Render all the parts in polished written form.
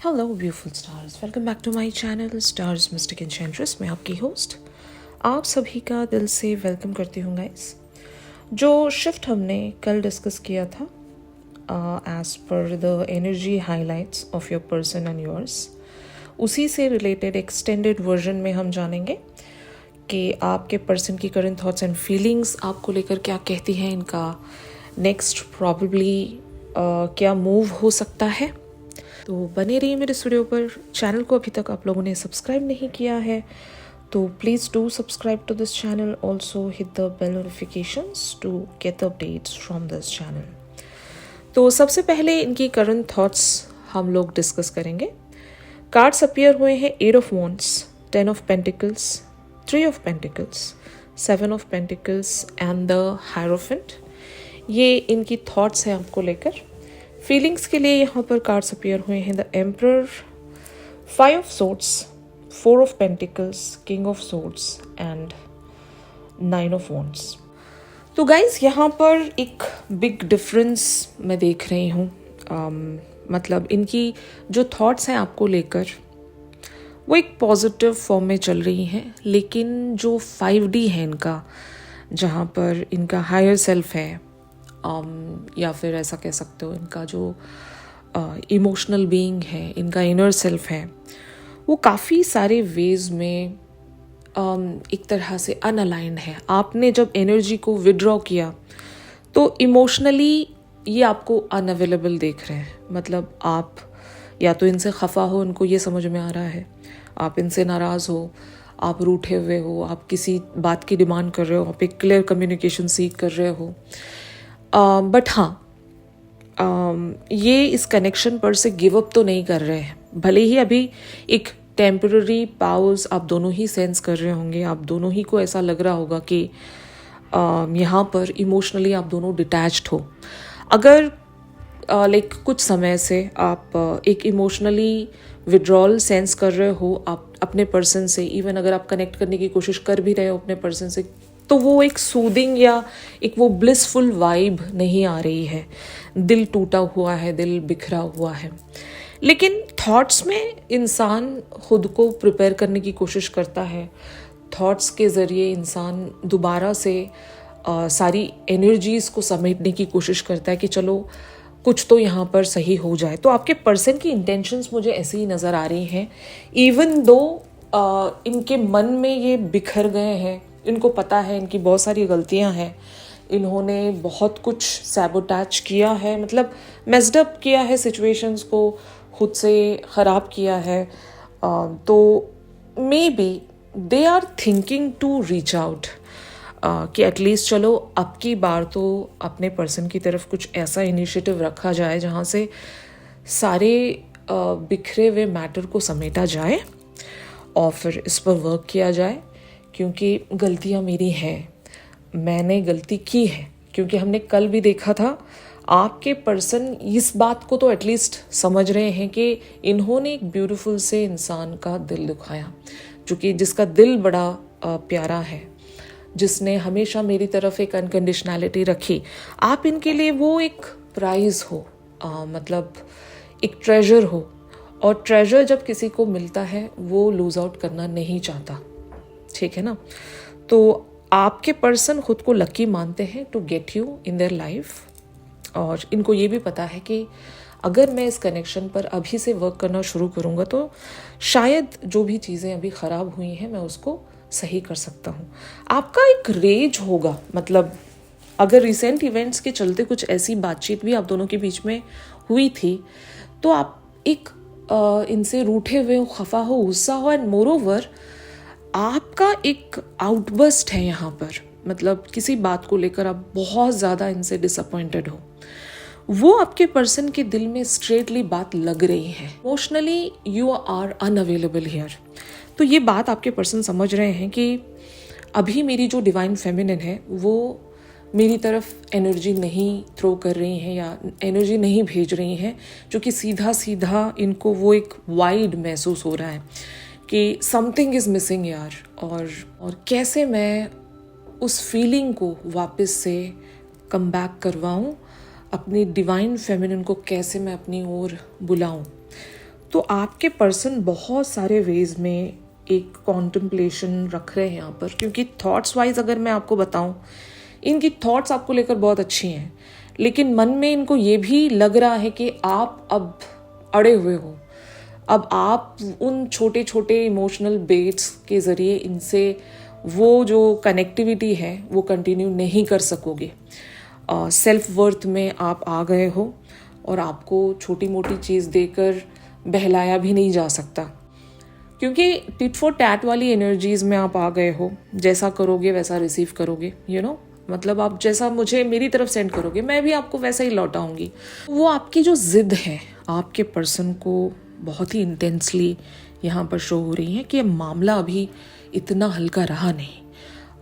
Hello beautiful stars, welcome back to my channel stars mystic enchantress. मैं आपकी host आप सभी का दिल से वेलकम करती हूँ गाइस। जो शिफ्ट हमने कल डिस्कस किया था as per the energy highlights of your person and yours, उसी से रिलेटेड एक्सटेंडेड वर्जन में हम जानेंगे कि आपके पर्सन की करंट थॉट्स एंड फीलिंग्स आपको लेकर क्या कहती हैं, इनका नेक्स्ट प्रॉबेबली क्या मूव हो सकता है। तो बने रहिए मेरे इस वीडियो पर। चैनल को अभी तक आप लोगों ने सब्सक्राइब नहीं किया है तो please do subscribe to this channel, also hit the bell notifications to get the updates from this channel. तो सबसे पहले इनकी करंट थॉट्स हम लोग डिस्कस करेंगे। कार्ड्स अपीयर हुए हैं 8 of wands, 10 of pentacles, 3 of pentacles, 7 of pentacles and the hierophant. ये इनकी थॉट्स हैं आपको लेकर। फीलिंग्स के लिए यहाँ पर कार्ड्स अपीयर हुए हैं the emperor, 5 of swords, 4 of pentacles, king of swords and 9 of wands. तो गाइज यहाँ पर एक बिग डिफरेंस मैं देख रही हूँ। मतलब इनकी जो थॉट्स हैं आपको लेकर वो एक पॉजिटिव फॉर्म में चल रही हैं, लेकिन जो 5D है इनका, जहाँ पर इनका हायर सेल्फ है या फिर ऐसा कह सकते हो इनका जो इमोशनल बीइंग है, इनका इनर सेल्फ है, वो काफ़ी सारे वेज में एक तरह से अनअलाइंड है। आपने जब एनर्जी को विड्रॉ किया तो इमोशनली ये आपको अनअवेलेबल देख रहे हैं। मतलब आप या तो इनसे खफा हो, उनको ये समझ में आ रहा है, आप इनसे नाराज़ हो, आप रूठे हुए हो, आप किसी बात की डिमांड कर रहे हो, आप एक क्लियर कम्युनिकेशन सीख कर रहे हो। बट हाँ, ये इस कनेक्शन पर से गिव अप तो नहीं कर रहे हैं। भले ही अभी एक टेम्पररी पाउज आप दोनों ही सेंस कर रहे होंगे, आप दोनों ही को ऐसा लग रहा होगा कि यहाँ पर इमोशनली आप दोनों डिटैच्ड हो। अगर लाइक कुछ समय से आप एक इमोशनली विड्रॉल सेंस कर रहे हो आप अपने पर्सन से, इवन अगर आप कनेक्ट करने की कोशिश कर भी रहे हो अपने पर्सन से, तो वो एक सूदिंग या एक वो ब्लिसफुल वाइब नहीं आ रही है। दिल टूटा हुआ है, दिल बिखरा हुआ है। लेकिन थॉट्स में इंसान खुद को प्रिपेयर करने की कोशिश करता है। थॉट्स के ज़रिए इंसान दोबारा से सारी एनर्जीज़ को समेटने की कोशिश करता है कि चलो कुछ तो यहाँ पर सही हो जाए। तो आपके पर्सन की इंटेंशंस मुझे ऐसे ही नज़र आ रही हैं, इवन दो इनके मन में ये बिखर गए हैं। इनको पता है इनकी बहुत सारी गलतियां हैं, इन्होंने बहुत कुछ सैबोटैज किया है, मतलब मेस्ड अप किया है सिचुएशंस को, खुद से ख़राब किया है। तो maybe they are thinking to reach out कि एटलीस्ट चलो अब की बार तो अपने पर्सन की तरफ कुछ ऐसा इनिशिएटिव रखा जाए जहाँ से सारे बिखरे हुए मैटर को समेटा जाए और फिर इस पर वर्क किया जाए। क्योंकि गलतियाँ मेरी हैं, मैंने गलती की है। क्योंकि हमने कल भी देखा था आपके पर्सन इस बात को तो एटलीस्ट समझ रहे हैं कि इन्होंने एक ब्यूटीफुल से इंसान का दिल दुखाया, जो कि जिसका दिल बड़ा प्यारा है, जिसने हमेशा मेरी तरफ एक अनकंडीशनैलिटी रखी। आप इनके लिए वो एक प्राइज़ हो, मतलब एक ट्रेजर हो। और ट्रेजर जब किसी को मिलता है वो लूज आउट करना नहीं चाहता, ठीक है ना। तो आपके पर्सन खुद को लकी मानते हैं to get you in their life, और इनको ये भी पता है कि अगर मैं इस कनेक्शन पर अभी से वर्क करना शुरू करूँगा तो शायद जो भी चीज़ें अभी ख़राब हुई हैं मैं उसको सही कर सकता हूँ। आपका एक रेज होगा, मतलब अगर रिसेंट इवेंट्स के चलते कुछ ऐसी बातचीत भी आप दोनों के बीच में हुई थी तो आप एक इनसे रूठे हुए हो, खफा हो, गुस्सा हो, एंड मोरोवर आपका एक आउटबर्स्ट है यहाँ पर। मतलब किसी बात को लेकर आप बहुत ज़्यादा इनसे डिसअपॉइंटेड हो, वो आपके पर्सन के दिल में स्ट्रेटली बात लग रही है। Emotionally you are unavailable here. तो ये बात आपके पर्सन समझ रहे हैं कि अभी मेरी जो डिवाइन फेमिनिन है वो मेरी तरफ एनर्जी नहीं थ्रो कर रही हैं या एनर्जी नहीं भेज रही हैं, जो कि सीधा सीधा इनको वो एक वाइड महसूस हो रहा है कि समथिंग इज़ मिसिंग यार। और कैसे मैं उस फीलिंग को वापस से कम बैक करवाऊँ, अपनी डिवाइन फेमिनिन को कैसे मैं अपनी ओर बुलाऊँ। तो आपके पर्सन बहुत सारे वेज में एक कॉन्टम्पलेशन रख रहे हैं यहाँ पर, क्योंकि थॉट्स वाइज अगर मैं आपको बताऊँ, इनकी थॉट्स आपको लेकर बहुत अच्छी हैं, लेकिन मन में इनको ये भी लग रहा है कि आप अब अड़े हुए हो। अब आप उन छोटे छोटे इमोशनल बेट्स के ज़रिए इनसे वो जो कनेक्टिविटी है वो कंटिन्यू नहीं कर सकोगे। सेल्फ वर्थ में आप आ गए हो और आपको छोटी मोटी चीज़ देकर बहलाया भी नहीं जा सकता, क्योंकि टिट फॉर टैट वाली एनर्जीज में आप आ गए हो। जैसा करोगे वैसा रिसीव करोगे, मतलब आप जैसा मुझे मेरी तरफ सेंड करोगे मैं भी आपको वैसा ही लौटाऊंगी। वो आपकी जो जिद है आपके पर्सन को बहुत ही इंटेंसली यहाँ पर शो हो रही है कि मामला अभी इतना हल्का रहा नहीं,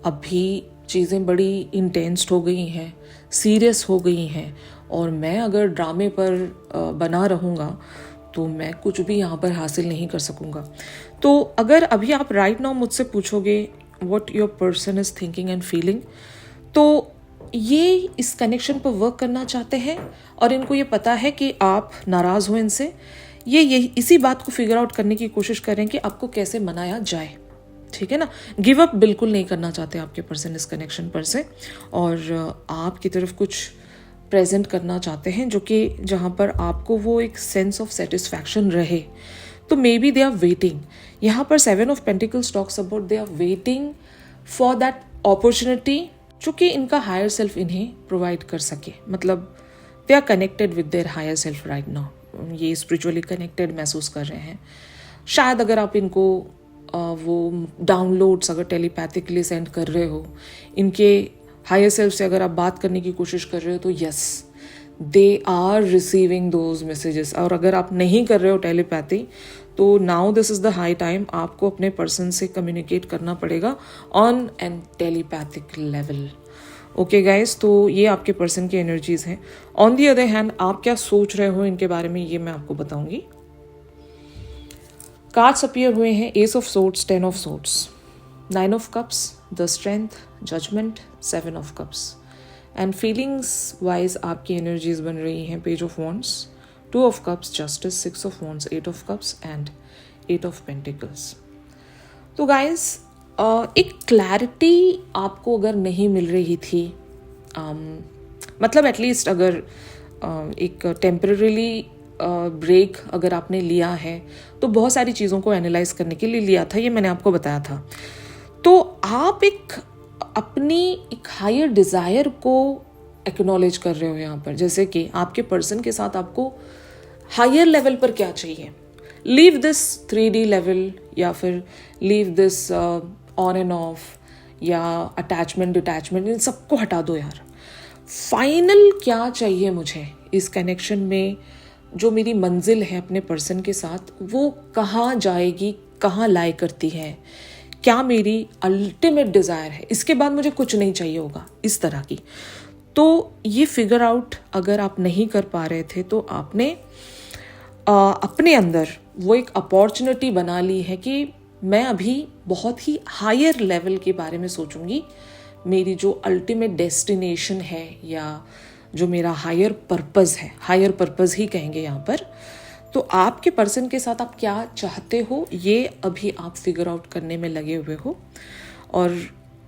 अभी चीज़ें बड़ी इंटेंस हो गई हैं, सीरियस हो गई हैं, और मैं अगर ड्रामे पर बना रहूँगा तो मैं कुछ भी यहाँ पर हासिल नहीं कर सकूँगा। तो अगर अभी आप राइट नाउ मुझसे पूछोगे what your person is thinking and feeling, तो ये इस कनेक्शन पर वर्क करना चाहते हैं और इनको ये पता है कि आप नाराज़ हो इनसे। ये इसी बात को फिगर आउट करने की कोशिश करें कि आपको कैसे मनाया जाए, ठीक है ना। गिव अप बिल्कुल नहीं करना चाहते आपके पर्सन इस कनेक्शन पर से, और आपकी तरफ कुछ प्रेजेंट करना चाहते हैं जो कि जहाँ पर आपको वो एक सेंस ऑफ सेटिस्फैक्शन रहे। तो maybe they are waiting, यहाँ पर 7 of pentacles talks about they are waiting for that opportunity जो कि इनका हायर सेल्फ इन्हें प्रोवाइड कर सके। मतलब they are connected with their higher self right now, ये स्पिरिचुअली कनेक्टेड महसूस कर रहे हैं। शायद अगर आप इनको वो डाउनलोड्स अगर टेलीपैथिकली सेंड कर रहे हो, इनके हायर सेल्फ से अगर आप बात करने की कोशिश कर रहे हो, तो yes they are receiving those messages. और अगर आप नहीं कर रहे हो टेलीपैथी, तो now this is the high time आपको अपने पर्सन से कम्युनिकेट करना पड़ेगा on an telepathic level. Okay guys, तो ये आपके पर्सन की एनर्जीज हैं। ऑन दी अदर हैंड आप क्या सोच रहे हो इनके बारे में, ये मैं आपको बताऊंगी। कार्ड्स अपीयर हुए हैं ace of swords, 10 of swords, 9 of cups, the strength, judgement, 7 of cups. And feelings wise आपकी एनर्जीज बन रही हैं page of wands, 2 of cups, justice, 6 of wands, 8 of cups and 8 of pentacles. तो guys एक clarity आपको अगर नहीं मिल रही थी, मतलब एटलीस्ट अगर एक टेम्पररीली ब्रेक अगर आपने लिया है, तो बहुत सारी चीज़ों को एनालाइज करने के लिए लिया था, ये मैंने आपको बताया था। तो आप अपनी एक हायर डिज़ायर को एक्नॉलेज कर रहे हो यहाँ पर, जैसे कि आपके पर्सन के साथ आपको हायर लेवल पर क्या चाहिए। लीव दिस 3D लेवल, या फिर leave this on end of, या अटैचमेंट डिटैचमेंट, इन सबको हटा दो यार। फाइनल क्या चाहिए मुझे इस कनेक्शन में, जो मेरी मंजिल है अपने पर्सन के साथ, वो कहाँ जाएगी, कहाँ लाई करती है, क्या मेरी अल्टीमेट डिज़ायर है, इसके बाद मुझे कुछ नहीं चाहिए होगा, इस तरह की। तो ये फिगर आउट अगर आप नहीं कर पा रहे थे, तो आपने अपने अंदर वो एक अपॉर्चुनिटी बना ली है कि मैं अभी बहुत ही हायर लेवल के बारे में सोचूंगी। मेरी जो अल्टीमेट डेस्टिनेशन है, या जो मेरा हायर पर्पज़ है, हायर पर्पज़ ही कहेंगे यहाँ पर, तो आपके पर्सन के साथ आप क्या चाहते हो ये अभी आप फिगर आउट करने में लगे हुए हो। और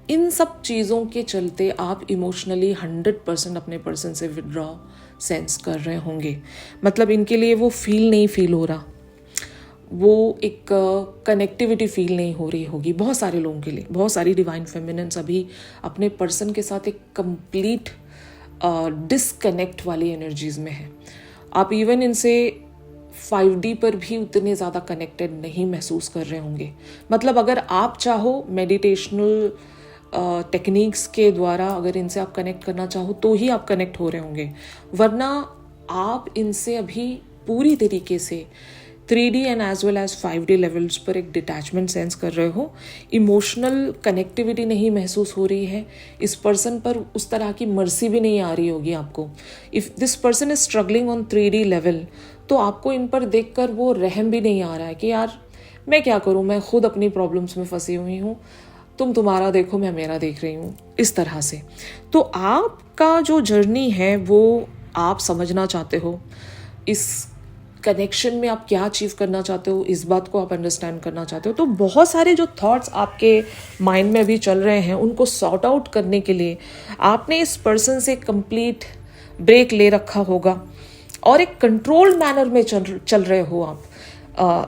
इन सब चीज़ों के चलते आप इमोशनली 100% अपने पर्सन से विड्रॉ सेंस कर रहे होंगे। मतलब इनके लिए वो फील हो रहा, वो एक कनेक्टिविटी फील नहीं हो रही होगी बहुत सारे लोगों के लिए। बहुत सारी डिवाइन फेमिनिन्स अभी अपने पर्सन के साथ एक कंप्लीट डिसकनेक्ट वाली एनर्जीज में है। आप इवन इनसे 5D पर भी उतने ज़्यादा कनेक्टेड नहीं महसूस कर रहे होंगे। मतलब अगर आप चाहो मेडिटेशनल टेक्निक्स के द्वारा अगर इनसे आप कनेक्ट करना चाहो तो ही आप कनेक्ट हो रहे होंगे, वरना आप इनसे अभी पूरी तरीके से 3D and as well as 5D levels पर एक डिटैचमेंट सेंस कर रहे हो। इमोशनल कनेक्टिविटी नहीं महसूस हो रही है। इस पर्सन पर उस तरह की मर्सी भी नहीं आ रही होगी आपको। If this person is struggling on 3D level, तो आपको इन पर देखकर वो रहम भी नहीं आ रहा है कि यार मैं क्या करूँ, मैं खुद अपनी प्रॉब्लम्स में फंसी हुई हूँ, तुम तुम्हारा देखो मैं मेरा देख रही हूँ, इस तरह से। तो आपका जो जर्नी है वो आप समझना चाहते हो। इस कनेक्शन में आप क्या अचीव करना चाहते हो, इस बात को आप अंडरस्टैंड करना चाहते हो। तो बहुत सारे जो थॉट्स आपके माइंड में अभी चल रहे हैं उनको सॉर्ट आउट करने के लिए आपने इस पर्सन से कंप्लीट ब्रेक ले रखा होगा और एक कंट्रोल्ड मैनर में चल रहे हो आप,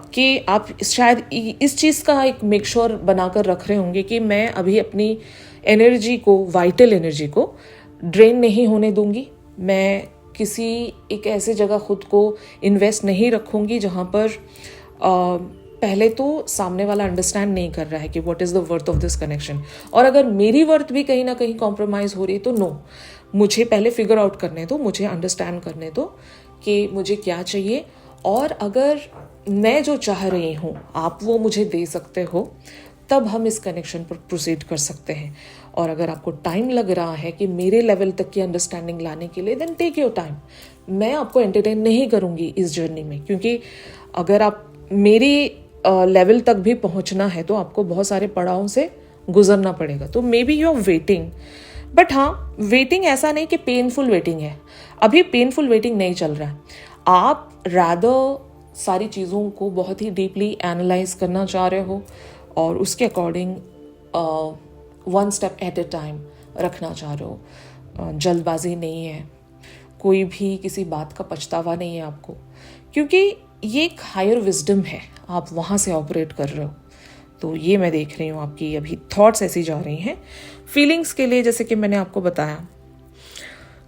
कि आप शायद इस चीज़ का एक मेक श्योर बनाकर रख रहे होंगे कि मैं अभी अपनी एनर्जी को, वाइटल एनर्जी को ड्रेन नहीं होने दूंगी। मैं किसी एक ऐसे जगह खुद को इन्वेस्ट नहीं रखूंगी जहाँ पर पहले तो सामने वाला अंडरस्टैंड नहीं कर रहा है कि what is the worth of this connection, और अगर मेरी वर्थ भी कहीं ना कहीं कॉम्प्रोमाइज़ हो रही है तो नो, मुझे पहले फिगर आउट करने दो, मुझे अंडरस्टैंड करने दो कि मुझे क्या चाहिए, और अगर मैं जो चाह रही हूँ आप वो मुझे दे सकते हो, तब हम इस कनेक्शन पर प्रोसीड कर सकते हैं। और अगर आपको टाइम लग रहा है कि मेरे लेवल तक की अंडरस्टैंडिंग लाने के लिए, देन टेक योर टाइम। मैं आपको एंटरटेन नहीं करूँगी इस जर्नी में, क्योंकि अगर आप मेरी लेवल तक भी पहुँचना है तो आपको बहुत सारे पड़ावों से गुजरना पड़ेगा। तो maybe you are waiting, but हाँ, वेटिंग ऐसा नहीं कि पेनफुल वेटिंग है, अभी पेनफुल वेटिंग नहीं चल रहा है। आप रादर सारी चीज़ों को बहुत ही डीपली एनालाइज करना चाह रहे हो और उसके according one step at A time रखना चाह रहे हो। जल्दबाजी नहीं है, कोई भी किसी बात का पछतावा नहीं है आपको, क्योंकि ये एक हायर विजडम है, आप वहाँ से ऑपरेट कर रहे हो। तो ये मैं देख रही हूँ आपकी अभी थॉट्स ऐसी जा रही हैं। फीलिंग्स के लिए, जैसे कि मैंने आपको बताया,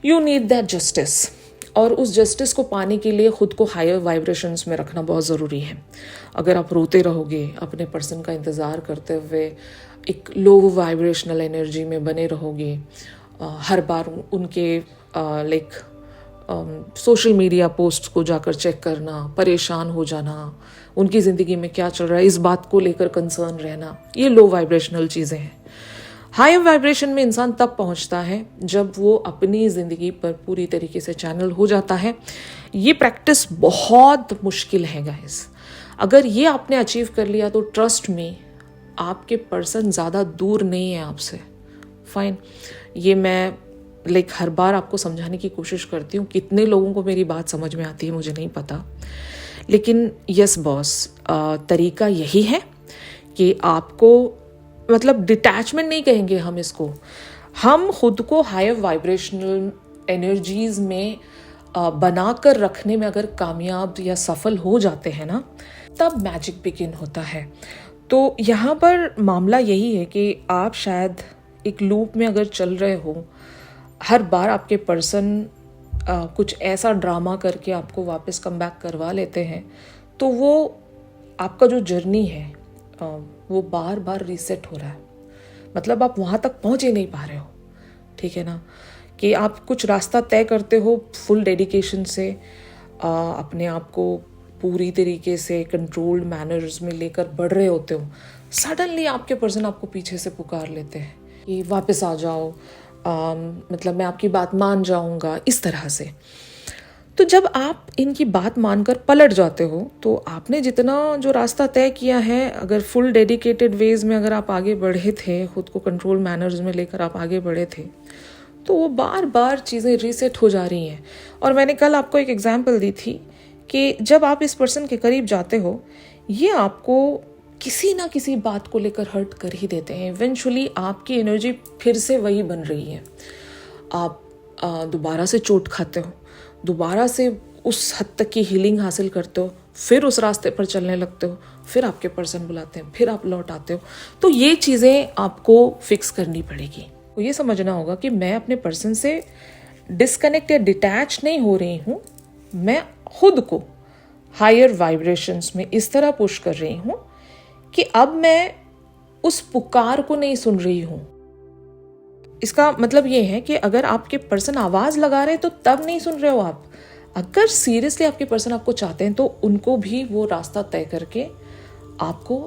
यू नीड दैट जस्टिस, और उस जस्टिस को पाने के लिए खुद को हायर वाइब्रेशंस में रखना बहुत ज़रूरी है। अगर आप रोते रहोगे, अपने पर्सन का इंतज़ार करते हुए एक लो वाइब्रेशनल एनर्जी में बने रहोगे, हर बार उनके लाइक सोशल मीडिया पोस्ट को जाकर चेक करना, परेशान हो जाना, उनकी ज़िंदगी में क्या चल रहा है इस बात को लेकर कंसर्न रहना, ये लो वाइब्रेशनल चीज़ें हैं। हाई वाइब्रेशन में इंसान तब पहुंचता है जब वो अपनी ज़िंदगी पर पूरी तरीके से चैनल हो जाता है। ये प्रैक्टिस बहुत मुश्किल है गाइस। अगर ये आपने अचीव कर लिया तो ट्रस्ट में आपके पर्सन ज़्यादा दूर नहीं है आपसे। फाइन, ये मैं हर बार आपको समझाने की कोशिश करती हूँ। कितने लोगों को मेरी बात समझ में आती है मुझे नहीं पता, लेकिन यस बॉस, तरीका यही है कि आपको, मतलब डिटैचमेंट नहीं कहेंगे हम इसको, हम खुद को हायर वाइब्रेशनल एनर्जीज में बनाकर रखने में अगर कामयाब या सफल हो जाते हैं ना, तब मैजिक बिगिन होता है। तो यहाँ पर मामला यही है कि आप शायद एक लूप में अगर चल रहे हो, हर बार आपके पर्सन कुछ ऐसा ड्रामा करके आपको वापस कम बैक करवा लेते हैं, तो वो आपका जो जर्नी है वो बार बार रीसेट हो रहा है। मतलब आप वहाँ तक पहुँच ही नहीं पा रहे हो, ठीक है ना, कि आप कुछ रास्ता तय करते हो फुल डेडिकेशन से, अपने आप को पूरी तरीके से कंट्रोल्ड मैनर्स में लेकर बढ़ रहे होते हो, सडनली आपके पर्सन आपको पीछे से पुकार लेते हैं कि वापस आ जाओ, मतलब मैं आपकी बात मान जाऊँगा, इस तरह से। तो जब आप इनकी बात मानकर पलट जाते हो, तो आपने जितना जो रास्ता तय किया है, अगर फुल डेडिकेटेड वेज में अगर आप आगे बढ़े थे, खुद को कंट्रोल मैनर्स में लेकर आप आगे बढ़े थे, तो वो बार बार चीज़ें रीसेट हो जा रही हैं। और मैंने कल आपको एक एग्जांपल दी थी कि जब आप इस पर्सन के करीब जाते हो, ये आपको किसी ना किसी बात को लेकर हर्ट कर ही देते हैं। इवेंचुअली आपकी एनर्जी फिर से वही बन रही है, आप दोबारा से चोट खाते हो, दोबारा से उस हद तक की हीलिंग हासिल करते हो, फिर उस रास्ते पर चलने लगते हो, फिर आपके पर्सन बुलाते हैं, फिर आप लौट आते हो। तो ये चीज़ें आपको फिक्स करनी पड़ेगी। तो ये समझना होगा कि मैं अपने पर्सन से डिस्कनेक्ट या डिटैच नहीं हो रही हूँ, मैं खुद को हायर वाइब्रेशंस में इस तरह पुश कर रही हूँ कि अब मैं उस पुकार को नहीं सुन रही हूँ। इसका मतलब ये है कि अगर आपके पर्सन आवाज़ लगा रहे हैं तो तब नहीं सुन रहे हो आप। अगर सीरियसली आपके पर्सन आपको चाहते हैं तो उनको भी वो रास्ता तय करके आपको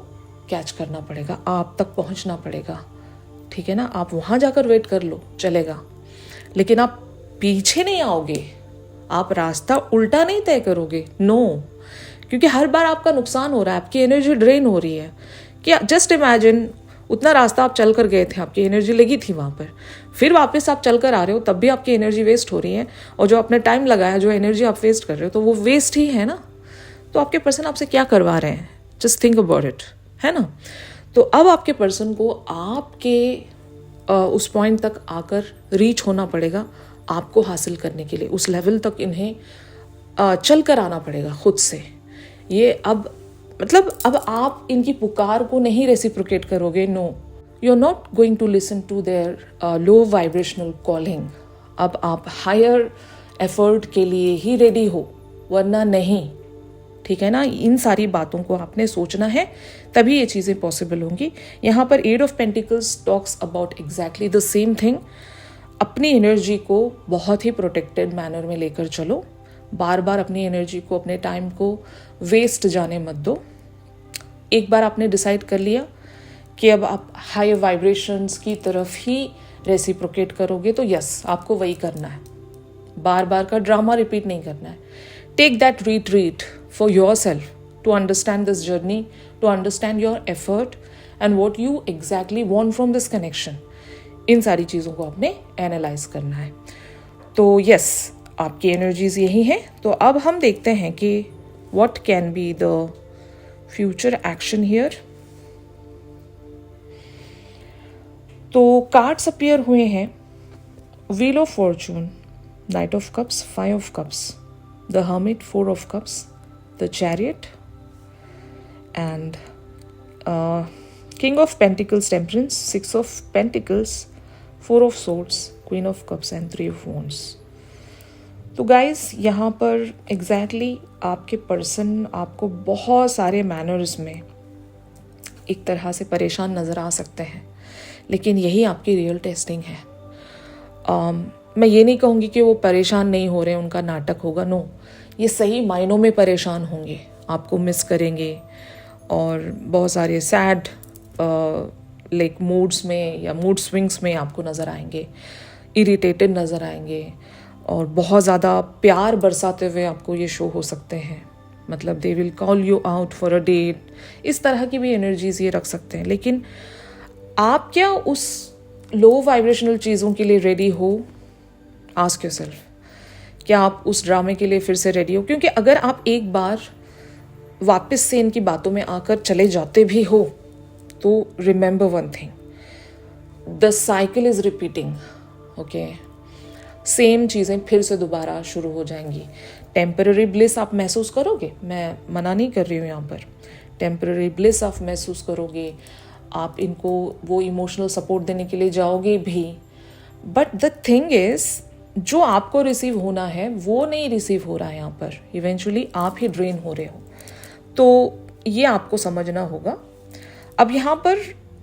कैच करना पड़ेगा, आप तक पहुंचना पड़ेगा, ठीक है ना। आप वहाँ जाकर वेट कर लो, चलेगा, लेकिन आप पीछे नहीं आओगे, आप रास्ता उल्टा नहीं तय करोगे, नो। क्योंकि हर बार आपका नुकसान हो रहा है, आपकी एनर्जी ड्रेन हो रही है। क्या जस्ट इमेजिन, उतना रास्ता आप चल कर गए थे, आपकी एनर्जी लगी थी वहाँ पर, फिर वापस आप चल कर आ रहे हो, तब भी आपकी एनर्जी वेस्ट हो रही है, और जो आपने टाइम लगाया, जो एनर्जी आप वेस्ट कर रहे हो, तो वो वेस्ट ही है ना। तो आपके पर्सन आपसे क्या करवा रहे हैं, जस्ट थिंक अबाउट इट, है ना। तो अब आपके पर्सन को आपके उस पॉइंट तक आकर रीच होना पड़ेगा, आपको हासिल करने के लिए उस लेवल तक इन्हें चल कर आना पड़ेगा खुद से। ये अब आप इनकी पुकार को नहीं रेसिप्रोकेट करोगे, no, you are not going to listen to their low vibrational calling. अब आप हायर एफर्ट के लिए ही रेडी हो, वरना नहीं, ठीक है ना। इन सारी बातों को आपने सोचना है, तभी ये चीज़ें पॉसिबल होंगी। यहाँ पर eight of pentacles talks about exactly the same thing. अपनी एनर्जी को बहुत ही प्रोटेक्टेड मैनर में लेकर चलो, बार बार अपनी एनर्जी को, अपने टाइम को वेस्ट जाने मत दो। एक बार आपने डिसाइड कर लिया कि अब आप हाई वाइब्रेशंस की तरफ ही रेसिप्रोकेट करोगे, तो यस, आपको वही करना है, बार बार का ड्रामा रिपीट नहीं करना है। Take that retreat for yourself to understand this journey, to understand your effort and what you exactly want from this connection. इन सारी चीज़ों को आपने एनालाइज करना है। तो यस, आपकी एनर्जीज यही हैं। तो अब हम देखते हैं कि what can be the future action here. तो कार्ड्स अपीयर हुए हैं, wheel of Fortune, night of cups, 5 of cups, the hermit, 4 of cups, the chariot and king of pentacles, temperance, 6 of pentacles, 4 of swords, queen of cups and 3 of wands. तो guys, यहाँ पर exactly आपके person आपको बहुत सारे manners में एक तरह से परेशान नज़र आ सकते हैं, लेकिन यही आपकी रियल टेस्टिंग है। मैं ये नहीं कहूँगी कि वो परेशान नहीं हो रहे हैं, उनका नाटक होगा, नो, ये सही मायनों में परेशान होंगे, आपको मिस करेंगे और बहुत सारे सैड लाइक मूड्स में या मूड स्विंग्स में आपको नज़र आएंगे, इरिटेटेड नज़र आएंगे और बहुत ज़्यादा प्यार बरसाते हुए आपको ये शो हो सकते हैं। मतलब they will call you out for a date, इस तरह की भी एनर्जीज ये रख सकते हैं। लेकिन आप क्या उस लो वाइब्रेशनल चीज़ों के लिए रेडी हो? आस्क योरसेल्फ, क्या आप उस ड्रामे के लिए फिर से रेडी हो? क्योंकि अगर आप एक बार वापस से इनकी बातों में आकर चले जाते भी हो, तो remember one thing, the cycle is repeating, okay. Same चीज़ें फिर से दोबारा शुरू हो जाएंगी। टेम्पररी ब्लिस आप महसूस करोगे, मैं मना नहीं कर रही हूँ यहाँ पर, टेम्पररी ब्लिस आप महसूस करोगे, आप इनको वो इमोशनल सपोर्ट देने के लिए जाओगे भी, बट द थिंग इज, जो आपको रिसीव होना है वो नहीं रिसीव हो रहा है यहाँ पर। इवेंचुअली आप ही ड्रेन हो रहे हो, तो ये आपको समझना होगा। अब यहाँ पर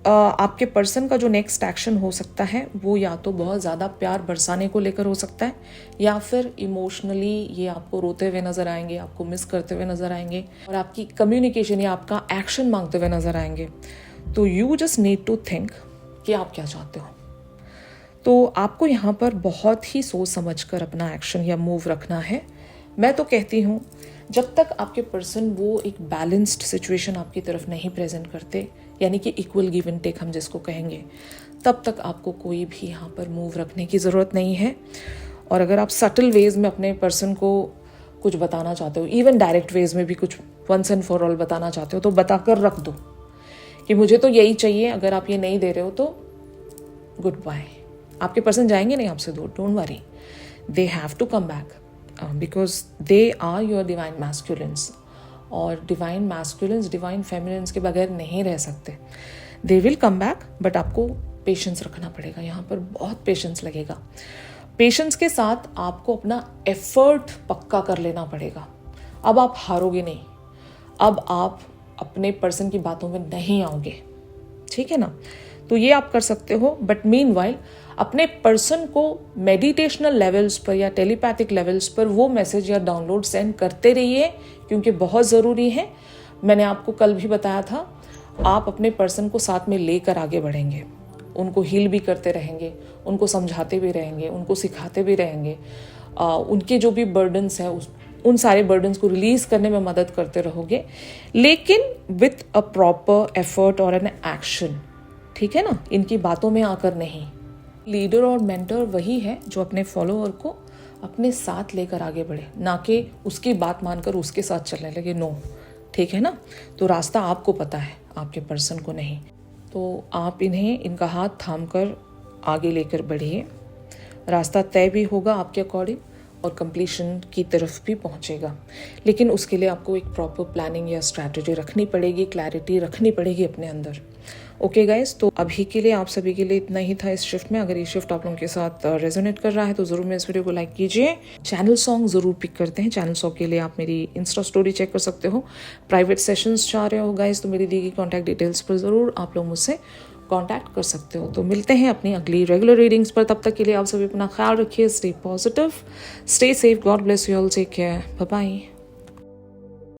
आपके पर्सन का जो नेक्स्ट एक्शन हो सकता है वो या तो बहुत ज़्यादा प्यार बरसाने को लेकर हो सकता है, या फिर इमोशनली ये आपको रोते हुए नज़र आएंगे, आपको मिस करते हुए नज़र आएंगे और आपकी कम्युनिकेशन या आपका एक्शन मांगते हुए नज़र आएंगे। तो you just need to think कि आप क्या चाहते हो। तो आपको यहाँ पर बहुत ही सोच समझ कर अपना एक्शन या मूव रखना है। मैं तो कहती हूँ, जब तक आपके पर्सन वो एक बैलेंस्ड सिचुएशन आपकी तरफ नहीं प्रेजेंट करते, यानी कि इक्वल गिव एंड टेक हम जिसको कहेंगे, तब तक आपको कोई भी यहाँ पर मूव रखने की ज़रूरत नहीं है। और अगर आप सटल वेज में अपने पर्सन को कुछ बताना चाहते हो, इवन डायरेक्ट वेज में भी कुछ वंस एंड फॉर ऑल बताना चाहते हो, तो बताकर रख दो कि मुझे तो यही चाहिए, अगर आप ये नहीं दे रहे हो तो गुड बाय। आपके पर्सन जाएंगे नहीं आपसे दूर, don't worry, they have to come back because they are your divine masculines, और डिवाइन मैस्कुलिन्स डिवाइन फेमिनिन्स के बगैर नहीं रह सकते। They will come back, but आपको पेशेंस रखना पड़ेगा, यहाँ पर बहुत पेशेंस लगेगा। पेशेंस के साथ आपको अपना एफर्ट पक्का कर लेना पड़ेगा। अब आप हारोगे नहीं, अब आप अपने पर्सन की बातों में नहीं आओगे, ठीक है ना। तो ये आप कर सकते हो, बट मीनवाइल अपने पर्सन को मेडिटेशनल लेवल्स पर या टेलीपैथिक लेवल्स पर वो मैसेज या डाउनलोड सेंड करते रहिए, क्योंकि बहुत ज़रूरी है। मैंने आपको कल भी बताया था, आप अपने पर्सन को साथ में लेकर आगे बढ़ेंगे, उनको हील भी करते रहेंगे, उनको समझाते भी रहेंगे, उनको सिखाते भी रहेंगे, उनके जो भी बर्डन्स हैं उन सारे बर्डन्स को रिलीज करने में मदद करते रहोगे, लेकिन विथ अ प्रॉपर एफर्ट और एन एक्शन, ठीक है ना, इनकी बातों में आकर नहीं। लीडर और मेंटर वही है जो अपने फॉलोअर को अपने साथ लेकर आगे बढ़े, ना कि उसकी बात मानकर उसके साथ चलने लगे। नो, ठीक है ना। तो रास्ता आपको पता है, आपके पर्सन को नहीं। तो आप इनका हाथ थाम कर आगे लेकर बढ़िए। रास्ता तय भी होगा आपके अकॉर्डिंग और कंप्लीशन की तरफ भी पहुंचेगा। लेकिन उसके लिए आपको एक प्रॉपर प्लानिंग या स्ट्रैटेजी रखनी पड़ेगी, क्लैरिटी रखनी पड़ेगी अपने अंदर। ओके गाइस, तो अभी के लिए आप सभी के लिए इतना ही था इस शिफ्ट में। अगर ये शिफ्ट आप लोगों के साथ रेजोनेट कर रहा है तो ज़रूर मेरे इस वीडियो को लाइक कीजिए। चैनल सॉन्ग ज़रूर पिक करते हैं। चैनल सॉन्ग के लिए आप मेरी इंस्टा स्टोरी चेक कर सकते हो। प्राइवेट सेशंस चाह रहे हो गाइस तो मेरी दी गई कॉन्टैक्ट डिटेल्स पर ज़रूर आप लोग मुझसे कांटेक्ट कर सकते हो। तो मिलते हैं अपनी अगली रेगुलर रीडिंग्स पर। तब तक के लिए आप सभी अपना ख्याल रखिए। Stay positive, stay safe, God bless you all, take care, bye bye.